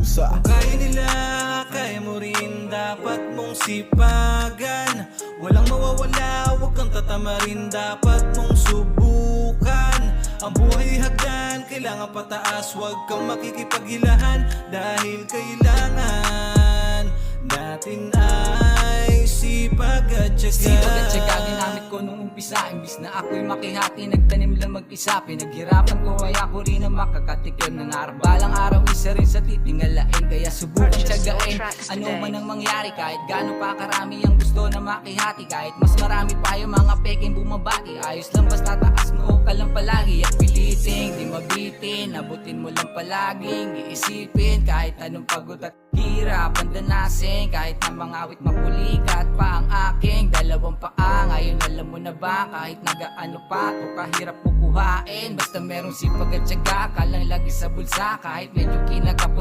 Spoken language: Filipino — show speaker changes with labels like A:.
A: kusa.
B: Kaya nila, kaya mo rin, dapat mong sipagan. Walang mawawala, huwag kang tatamarin, dapat mong subukan. Ang buhay hagdan, kailangan pataas, huwag kang makikipaghilahan. Dahil kailangan natin ay sipag at tiyaga.
C: Sipag at tiyaga ginamit ko nung umpisa. Imbis na ako'y makihati, nagtanim lang mag-isa. Pinaghirapan ko kaya ko rin ang makakatikim ng araw. Balang araw isa rin sa titingalain, kaya subukan tiyagain. Ano man ang mangyari, kahit gaano pa karami ang gusto na makihati. Kahit mas marami pa yung mga peking bumabati, ayos lang basta taas mo ka lang palagi. At piliting, di mabitin, abutin mo lang palaging iisipin. Kahit anong pagod at hirap pandanasin, kahit na mga awit mapulikat pa ang aking dalawang paa. Ngayon alam mo na ba, kahit nagaano pa to kahirap bukuhain, basta merong sipag at tiyaga ka lang lagi sa bulsa. Kahit medyo kinakapos